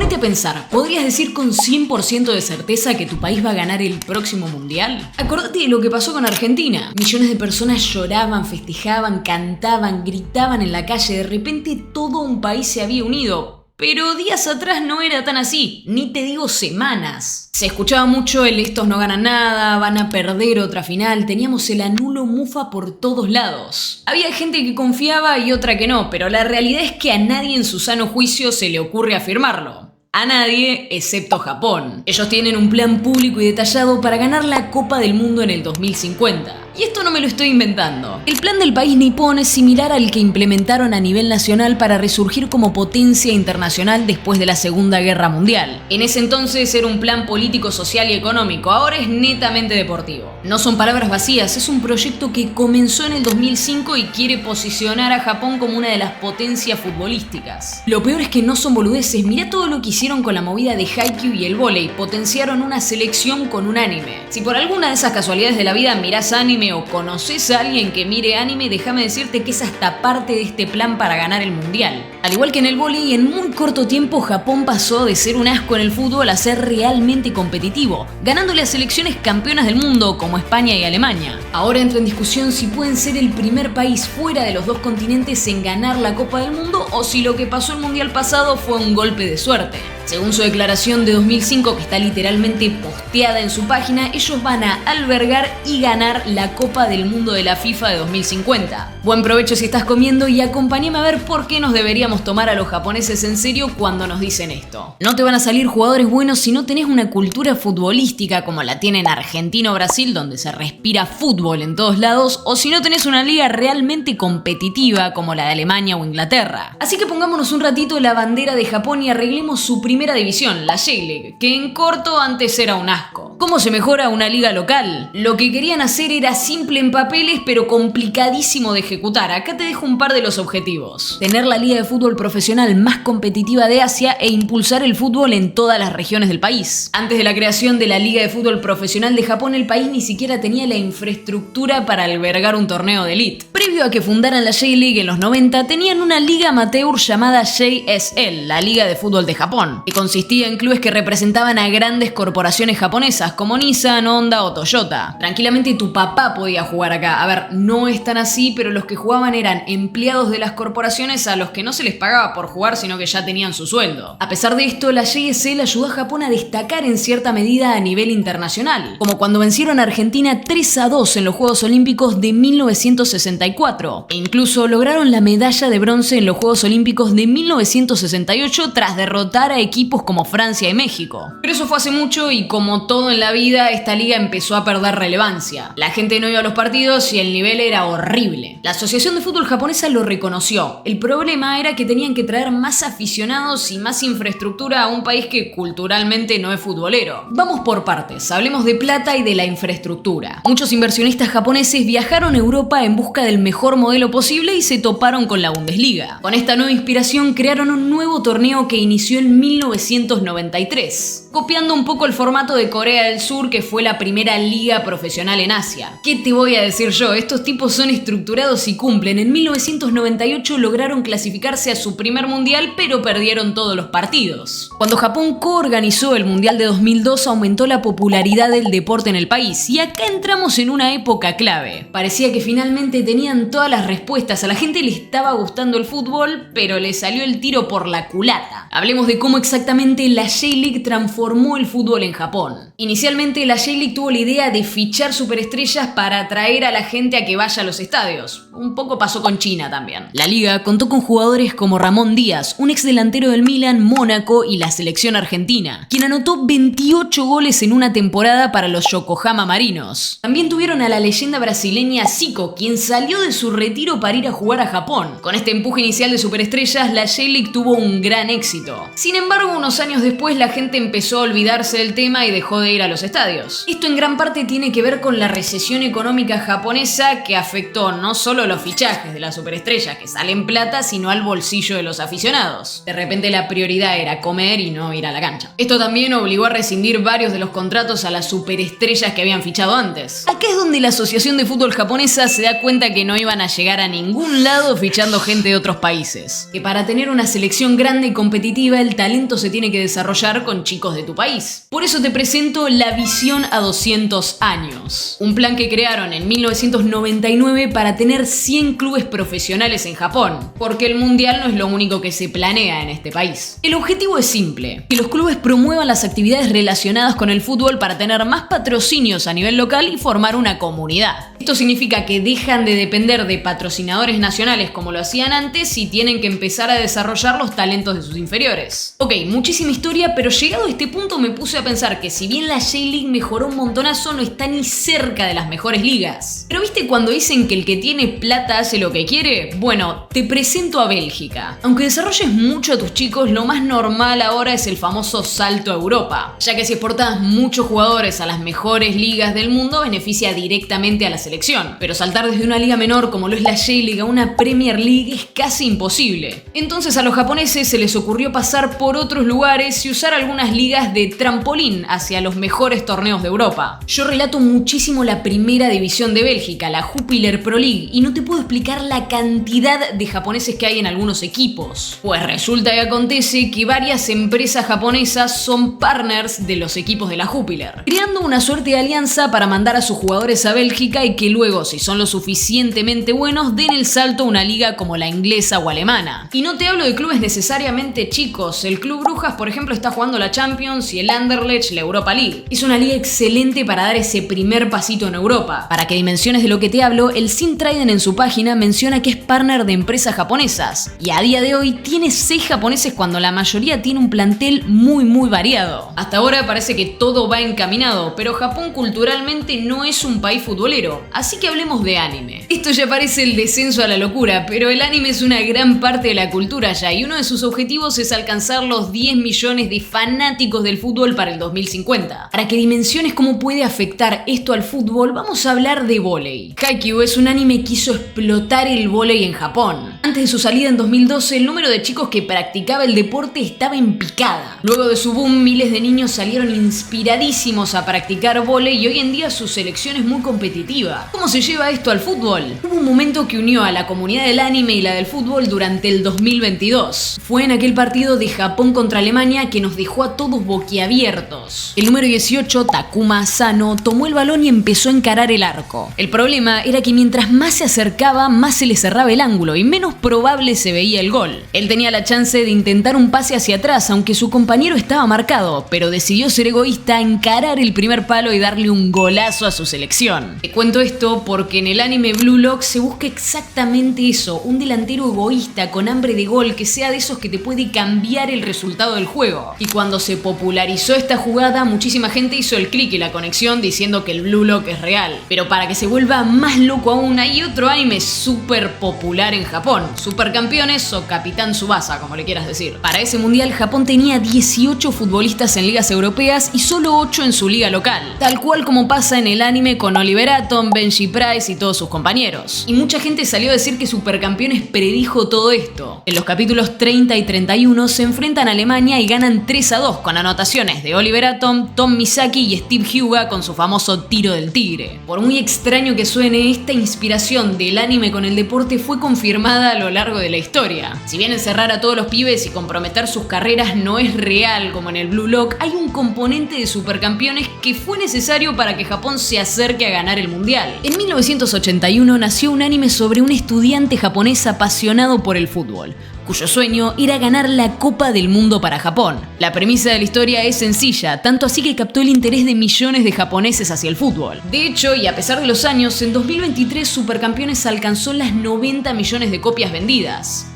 Ponete a pensar, ¿podrías decir con 100% de certeza que tu país va a ganar el próximo mundial? Acordate de lo que pasó con Argentina. Millones de personas lloraban, festejaban, cantaban, gritaban en la calle. De repente todo un país se había unido. Pero días atrás no era tan así, ni te digo semanas. Se escuchaba mucho el estos no ganan nada, van a perder otra final, teníamos el anulo mufa por todos lados. Había gente que confiaba y otra que no, pero la realidad es que a nadie en su sano juicio se le ocurre afirmarlo. A nadie, excepto Japón. Ellos tienen un plan público y detallado para ganar la Copa del Mundo en el 2050. Y esto no me lo estoy inventando. El plan del país nipón es similar al que implementaron a nivel nacional para resurgir como potencia internacional después de la Segunda Guerra Mundial. En ese entonces era un plan político, social y económico, ahora es netamente deportivo. No son palabras vacías, es un proyecto que comenzó en el 2005 y quiere posicionar a Japón como una de las potencias futbolísticas. Lo peor es que no son boludeces, mirá todo lo que hicieron con la movida de Haikyuu y el vóley, potenciaron una selección con un anime. Si por alguna de esas casualidades de la vida mirás anime o conoces a alguien que mire anime, déjame decirte que es hasta parte de este plan para ganar el mundial. Al igual que en el vóley, en muy corto tiempo Japón pasó de ser un asco en el fútbol a ser realmente competitivo, ganándole a selecciones campeonas del mundo como España y Alemania. Ahora entra en discusión si pueden ser el primer país fuera de los dos continentes en ganar la Copa del Mundo o si lo que pasó el mundial pasado fue un golpe de suerte. Según su declaración de 2005, que está literalmente posteada en su página, ellos van a albergar y ganar la Copa del Mundo de la FIFA de 2050. Buen provecho si estás comiendo y acompáñame a ver por qué nos deberíamos tomar a los japoneses en serio cuando nos dicen esto. No te van a salir jugadores buenos si no tenés una cultura futbolística como la tienen Argentina o Brasil, donde se respira fútbol en todos lados, o si no tenés una liga realmente competitiva como la de Alemania o Inglaterra. Así que pongámonos un ratito la bandera de Japón y arreglemos su primera división, la J-League, que en corto antes era un asco. ¿Cómo se mejora una liga local? Lo que querían hacer era simple en papeles, pero complicadísimo de ejecutar. Acá te dejo un par de los objetivos. Tener la liga de fútbol profesional más competitiva de Asia e impulsar el fútbol en todas las regiones del país. Antes de la creación de la liga de fútbol profesional de Japón, el país ni siquiera tenía la infraestructura para albergar un torneo de elite. Previo a que fundaran la J-League en los 90, tenían una liga amateur llamada JSL, la Liga de Fútbol de Japón, que consistía en clubes que representaban a grandes corporaciones japonesas como Nissan, Honda o Toyota. Tranquilamente tu papá podía jugar acá. A ver, no es tan así, pero los que jugaban eran empleados de las corporaciones a los que no se les pagaba por jugar, sino que ya tenían su sueldo. A pesar de esto, la JSL ayudó a Japón a destacar en cierta medida a nivel internacional, como cuando vencieron a Argentina 3-2 en los Juegos Olímpicos de 1964, e incluso lograron la medalla de bronce en los Juegos Olímpicos de 1968 tras derrotar a equipos como Francia y México. Pero eso fue hace mucho y como todo en la vida, esta liga empezó a perder relevancia. La gente no iba a los partidos y el nivel era horrible. La Asociación de Fútbol Japonesa lo reconoció. El problema era que tenían que traer más aficionados y más infraestructura a un país que culturalmente no es futbolero. Vamos por partes, hablemos de plata y de la infraestructura. Muchos inversionistas japoneses viajaron a Europa en busca del mejor modelo posible y se toparon con la Bundesliga. Con esta nueva inspiración crearon un nuevo torneo que inició en 1993, copiando un poco el formato de Corea del Sur, que fue la primera liga profesional en Asia. ¿Qué te voy a decir yo? Estos tipos son estructurados y cumplen. En 1998 lograron clasificarse a su primer mundial, pero perdieron todos los partidos. Cuando Japón coorganizó el mundial de 2002, aumentó la popularidad del deporte en el país, y acá entramos en una época clave. Parecía que finalmente tenían todas las respuestas, a la gente le estaba gustando el fútbol, pero le salió el tiro por la culata. Hablemos de cómo exactamente la J-League transformó el fútbol en Japón. Inicialmente la J-League tuvo la idea de fichar superestrellas para atraer a la gente a que vaya a los estadios. Un poco pasó con China también. La liga contó con jugadores como Ramón Díaz, un ex delantero del Milan, Mónaco y la selección argentina, quien anotó 28 goles en una temporada para los Yokohama Marinos. También tuvieron a la leyenda brasileña Zico, quien salió de su retiro para ir a jugar a Japón. Con este empuje inicial de superestrellas, la J-League tuvo un gran éxito. Sin embargo, unos años después la gente empezó a olvidarse del tema y dejó de ir ir a los estadios. Esto en gran parte tiene que ver con la recesión económica japonesa que afectó no solo los fichajes de las superestrellas que salen plata, sino al bolsillo de los aficionados. De repente la prioridad era comer y no ir a la cancha. Esto también obligó a rescindir varios de los contratos a las superestrellas que habían fichado antes. Acá es donde la Asociación de Fútbol Japonesa se da cuenta que no iban a llegar a ningún lado fichando gente de otros países. Que para tener una selección grande y competitiva, el talento se tiene que desarrollar con chicos de tu país. Por eso te presento la Visión a 200 años. Un plan que crearon en 1999 para tener 100 clubes profesionales en Japón. Porque el mundial no es lo único que se planea en este país. El objetivo es simple: que los clubes promuevan las actividades relacionadas con el fútbol para tener más patrocinios a nivel local y formar una comunidad. Esto significa que dejan de depender de patrocinadores nacionales como lo hacían antes y tienen que empezar a desarrollar los talentos de sus inferiores. Ok, muchísima historia, pero llegado a este punto me puse a pensar que si bien la J-League mejoró un montonazo, no está ni cerca de las mejores ligas. Pero ¿viste cuando dicen que el que tiene plata hace lo que quiere? Bueno, te presento a Bélgica. Aunque desarrolles mucho a tus chicos, lo más normal ahora es el famoso salto a Europa, ya que si exportas muchos jugadores a las mejores ligas del mundo, beneficia directamente a la selección. Pero saltar desde una liga menor como lo es la J-League a una Premier League es casi imposible. Entonces a los japoneses se les ocurrió pasar por otros lugares y usar algunas ligas de trampolín hacia los mejores torneos de Europa. Yo relato muchísimo la primera división de Bélgica, la Jupiler Pro League, y no te puedo explicar la cantidad de japoneses que hay en algunos equipos. Pues resulta y acontece que varias empresas japonesas son partners de los equipos de la Jupiler, creando una suerte de alianza para mandar a sus jugadores a Bélgica y que luego, si son lo suficientemente buenos, den el salto a una liga como la inglesa o alemana. Y no te hablo de clubes necesariamente chicos. El Club Brujas, por ejemplo, está jugando la Champions y el Anderlecht la Europa League. Es una liga excelente para dar ese primer pasito en Europa. Para que dimensiones de lo que te hablo, el Sintradent en su página menciona que es partner de empresas japonesas y a día de hoy tiene 6 japoneses cuando la mayoría tiene un plantel muy variado. Hasta ahora parece que todo va encaminado, pero Japón culturalmente no es un país futbolero, así que hablemos de anime. Esto ya parece el descenso a la locura, pero el anime es una gran parte de la cultura ya y uno de sus objetivos es alcanzar los 10 millones de fanáticos del fútbol para el 2050. Para que dimensiones cómo puede afectar esto al fútbol, vamos a hablar de vóley. Haikyuu es un anime que hizo explotar el vóley en Japón. Antes de su salida en 2012, el número de chicos que practicaba el deporte estaba en picada. Luego de su boom, miles de niños salieron inspiradísimos a practicar vóley y hoy en día su selección es muy competitiva. ¿Cómo se lleva esto al fútbol? Hubo un momento que unió a la comunidad del anime y la del fútbol durante el 2022. Fue en aquel partido de Japón contra Alemania que nos dejó a todos boquiabiertos. El número 18, Takuma Asano, tomó el balón y empezó a encarar el arco. El problema era que mientras más se acercaba, más se le cerraba el ángulo y menos probable se veía el gol. Él tenía la chance de intentar un pase hacia atrás, aunque su compañero estaba marcado, pero decidió ser egoísta, encarar el primer palo y darle un golazo a su selección. Te cuento esto porque en el anime Blue Lock se busca exactamente eso, un delantero egoísta con hambre de gol que sea de esos que te puede cambiar el resultado del juego. Y cuando se popularizó esta jugada, muchísima gente hizo el clic y la conexión diciendo que el Blue Lock es real. Pero para que se vuelva más loco aún, hay otro anime súper popular en Japón, Supercampeones o Capitán Tsubasa, como le quieras decir. Para ese mundial, Japón tenía 18 futbolistas en ligas europeas y solo 8 en su liga local, tal cual como pasa en el anime con Oliver Atom, Benji Price y todos sus compañeros. Y mucha gente salió a decir que Supercampeones predijo todo esto. En los capítulos 30 y 31 se enfrentan a Alemania y ganan 3-2 con anotaciones de Oliver Atom, Tom Misaki y Steve Hyuga con su famoso tiro del tigre. Por muy extraño que suene, esta inspiración del anime con el deporte fue confirmada a lo largo de la historia. Si bien encerrar a todos los pibes y comprometer sus carreras no es real como en el Blue Lock, hay un componente de Supercampeones que fue necesario para que Japón se acerque a ganar el mundial. En 1981 nació un anime sobre un estudiante japonés apasionado por el fútbol, cuyo sueño era ganar la Copa del Mundo para Japón. La premisa de la historia es sencilla, tanto así que captó el interés de millones de japoneses hacia el fútbol. De hecho, y a pesar de los años, en 2023 Supercampeones alcanzó las 90 millones de copias vendidas.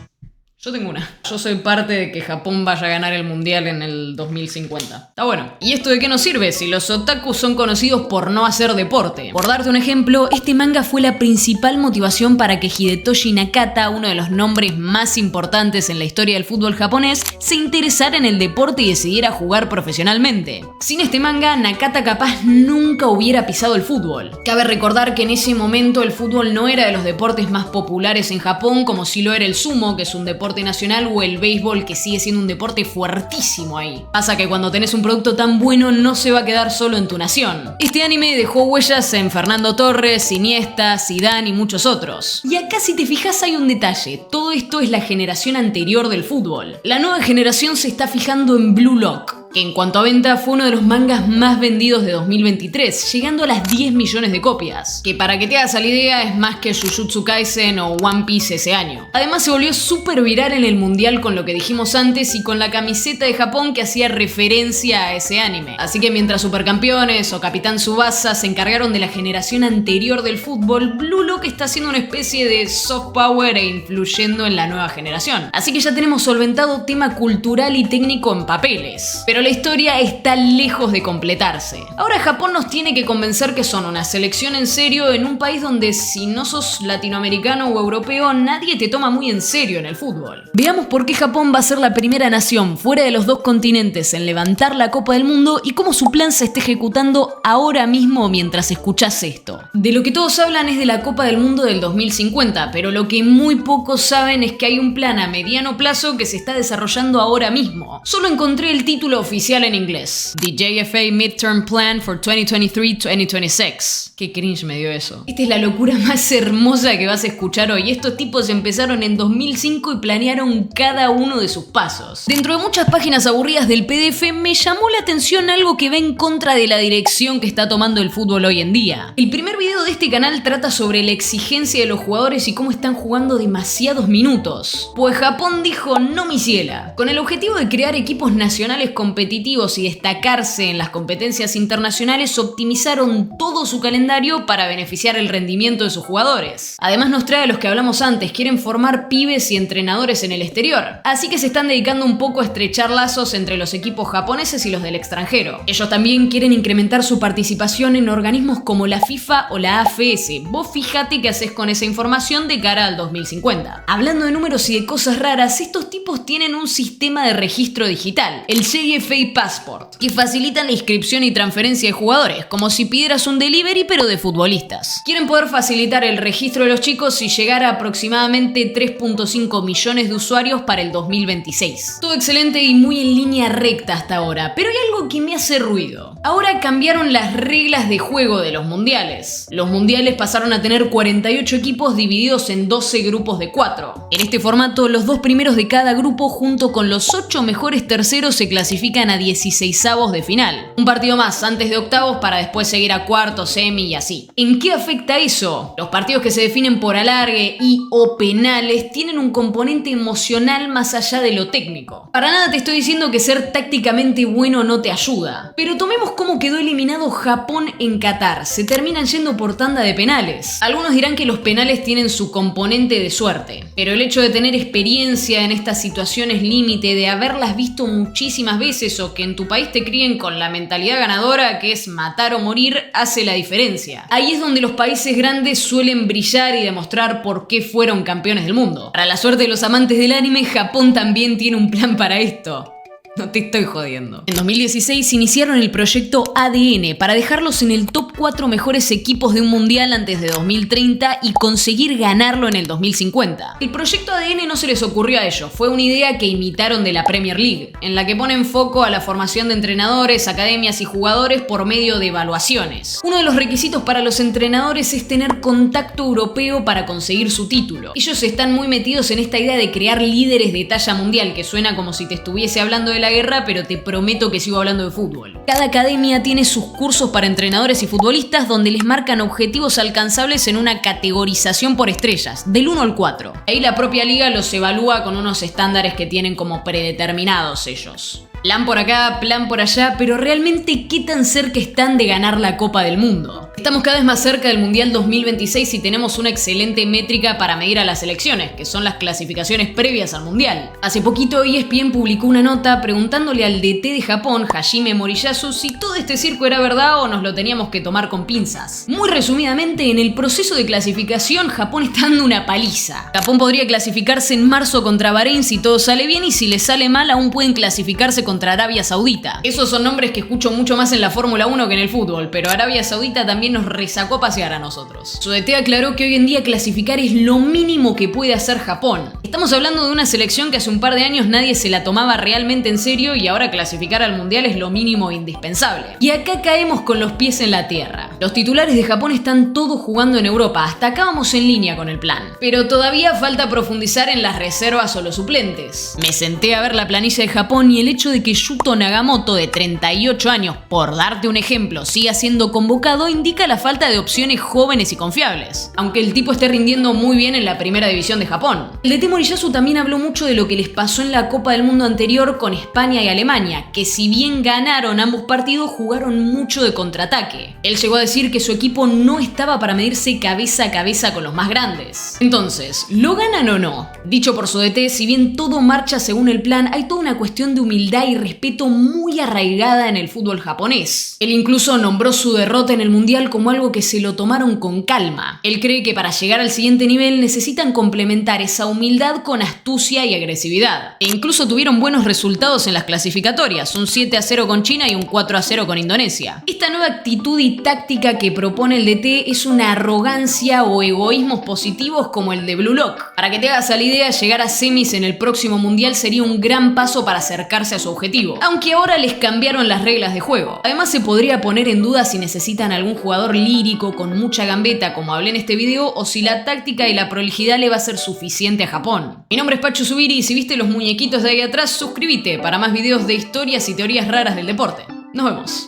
Yo tengo una. Yo soy parte de que Japón vaya a ganar el mundial en el 2050. Está bueno. ¿Y esto de qué nos sirve si los otakus son conocidos por no hacer deporte? Por darte un ejemplo, este manga fue la principal motivación para que Hidetoshi Nakata, uno de los nombres más importantes en la historia del fútbol japonés, se interesara en el deporte y decidiera jugar profesionalmente. Sin este manga, Nakata capaz nunca hubiera pisado el fútbol. Cabe recordar que en ese momento el fútbol no era de los deportes más populares en Japón, como si lo era el sumo, que es un deporte nacional, o el béisbol, que sigue siendo un deporte fuertísimo ahí. Pasa que cuando tenés un producto tan bueno no se va a quedar solo en tu nación. Este anime dejó huellas en Fernando Torres, Iniesta, Zidane y muchos otros. Y acá, si te fijas, hay un detalle. Todo esto es la generación anterior del fútbol. La nueva generación se está fijando en Blue Lock, que en cuanto a venta fue uno de los mangas más vendidos de 2023, llegando a las 10 millones de copias, que para que te hagas la idea es más que Jujutsu Kaisen o One Piece ese año. Además se volvió súper viral en el mundial con lo que dijimos antes y con la camiseta de Japón que hacía referencia a ese anime. Así que mientras Supercampeones o Capitán Tsubasa se encargaron de la generación anterior del fútbol, Blue Lock está haciendo una especie de soft power e influyendo en la nueva generación. Así que ya tenemos solventado tema cultural y técnico en papeles. Pero la historia está lejos de completarse. Ahora Japón nos tiene que convencer que son una selección en serio en un país donde si no sos latinoamericano o europeo nadie te toma muy en serio en el fútbol. Veamos por qué Japón va a ser la primera nación fuera de los dos continentes en levantar la Copa del Mundo y cómo su plan se está ejecutando ahora mismo mientras escuchás esto. De lo que todos hablan es de la Copa del Mundo del 2050, pero lo que muy pocos saben es que hay un plan a mediano plazo que se está desarrollando ahora mismo. Solo encontré el título oficial en inglés: The JFA Midterm Plan for 2023-2026. Qué cringe me dio eso. Esta es la locura más hermosa que vas a escuchar hoy. Estos tipos empezaron en 2005 y planearon cada uno de sus pasos. Dentro de muchas páginas aburridas del PDF me llamó la atención algo que va en contra de la dirección que está tomando el fútbol hoy en día. El primer video de este canal trata sobre la exigencia de los jugadores y cómo están jugando demasiados minutos. Pues Japón dijo no mi ciela. Con el objetivo de crear equipos nacionales competitivos y destacarse en las competencias internacionales, optimizaron todo su calendario para beneficiar el rendimiento de sus jugadores. Además nos trae a los que hablamos antes, quieren formar pibes y entrenadores en el exterior. Así que se están dedicando un poco a estrechar lazos entre los equipos japoneses y los del extranjero. Ellos también quieren incrementar su participación en organismos como la FIFA o la AFS. Vos fíjate qué haces con esa información de cara al 2050. Hablando de números y de cosas raras, estos tipos tienen un sistema de registro digital, el JFA Passport, que facilitan la inscripción y transferencia de jugadores, como si pidieras un delivery pero de futbolistas. Quieren poder facilitar el registro de los chicos y llegar a aproximadamente 3.5 millones de usuarios para el 2026. Todo excelente y muy en línea recta hasta ahora, pero hay algo que me hace ruido. Ahora cambiaron las reglas de juego de los mundiales. Los mundiales pasaron a tener 48 equipos divididos en 12 grupos de 4. En este formato, los 2 primeros de cada grupo junto con los 8 mejores terceros se clasifican a 16avos de final. Un partido más antes de octavos para después seguir a cuartos, semi y así. ¿En qué afecta eso? Los partidos que se definen por alargue y o penales tienen un componente emocional más allá de lo técnico. Para nada te estoy diciendo que ser tácticamente bueno no te ayuda, pero tomemos cómo quedó eliminado Japón en Qatar. Se terminan yendo por tanda de penales. Algunos dirán que los penales tienen su componente de suerte, pero el hecho de tener experiencia en estas situaciones límite, de haberlas visto muchísimas veces o que en tu país te críen con la mentalidad ganadora que es matar o morir, hace la diferencia. Ahí es donde los países grandes suelen brillar y demostrar por qué fueron campeones del mundo. Para la suerte de los amantes del anime, Japón también tiene un plan para esto. No te estoy jodiendo. En 2016 iniciaron el proyecto ADN para dejarlos en el top 4 mejores equipos de un mundial antes de 2030 y conseguir ganarlo en el 2050. El proyecto ADN no se les ocurrió a ellos, fue una idea que imitaron de la Premier League, en la que ponen foco a la formación de entrenadores, academias y jugadores por medio de evaluaciones. Uno de los requisitos para los entrenadores es tener contacto europeo para conseguir su título. Ellos están muy metidos en esta idea de crear líderes de talla mundial, que suena como si te estuviese hablando de la guerra, pero te prometo que sigo hablando de fútbol. Cada academia tiene sus cursos para entrenadores y futbolistas donde les marcan objetivos alcanzables en una categorización por estrellas, del 1 al 4. Ahí la propia liga los evalúa con unos estándares que tienen como predeterminados ellos. Plan por acá, plan por allá, pero realmente ¿qué tan cerca están de ganar la Copa del Mundo? Estamos cada vez más cerca del Mundial 2026 y tenemos una excelente métrica para medir a las selecciones, que son las clasificaciones previas al Mundial. Hace poquito ESPN publicó una nota preguntándole al DT de Japón, Hajime Moriyasu, si todo este circo era verdad o nos lo teníamos que tomar con pinzas. Muy resumidamente, en el proceso de clasificación, Japón está dando una paliza. Japón podría clasificarse en marzo contra Bahrein si todo sale bien, y si les sale mal aún pueden clasificarse contra Arabia Saudita. Esos son nombres que escucho mucho más en la Fórmula 1 que en el fútbol, pero Arabia Saudita también nos resacó a pasear a nosotros. Su DT aclaró que hoy en día clasificar es lo mínimo que puede hacer Japón. Estamos hablando de una selección que hace un par de años nadie se la tomaba realmente en serio y ahora clasificar al Mundial es lo mínimo e indispensable. Y acá caemos con los pies en la tierra. Los titulares de Japón están todos jugando en Europa, hasta acá vamos en línea con el plan. Pero todavía falta profundizar en las reservas o los suplentes. Me senté a ver la planilla de Japón y el hecho de que Yuto Nagamoto, de 38 años, por darte un ejemplo, siga siendo convocado indica la falta de opciones jóvenes y confiables, aunque el tipo esté rindiendo muy bien en la primera división de Japón. El DT Moriyasu también habló mucho de lo que les pasó en la Copa del Mundo anterior con España y Alemania, que si bien ganaron ambos partidos, jugaron mucho de contraataque. Él llegó a decir que su equipo no estaba para medirse cabeza a cabeza con los más grandes. Entonces, ¿lo ganan o no? Dicho por su DT, si bien todo marcha según el plan, hay toda una cuestión de humildad y respeto muy arraigada en el fútbol japonés. Él incluso nombró su derrota en el Mundial como algo que se lo tomaron con calma. Él cree que para llegar al siguiente nivel necesitan complementar esa humildad con astucia y agresividad. E incluso tuvieron buenos resultados en las clasificatorias, un 7-0 con China y un 4-0 con Indonesia. Esta nueva actitud y táctica que propone el DT es una arrogancia o egoísmos positivos como el de Blue Lock. Para que te hagas a la idea, llegar a semis en el próximo Mundial sería un gran paso para acercarse a su objetivo, aunque ahora les cambiaron las reglas de juego. Además, se podría poner en duda si necesitan algún jugador lírico con mucha gambeta como hablé en este video, o si la táctica y la prolijidad le va a ser suficiente a Japón. Mi nombre es Pacho Zubiri y si viste los muñequitos de ahí atrás, suscríbete para más videos de historias y teorías raras del deporte. Nos vemos.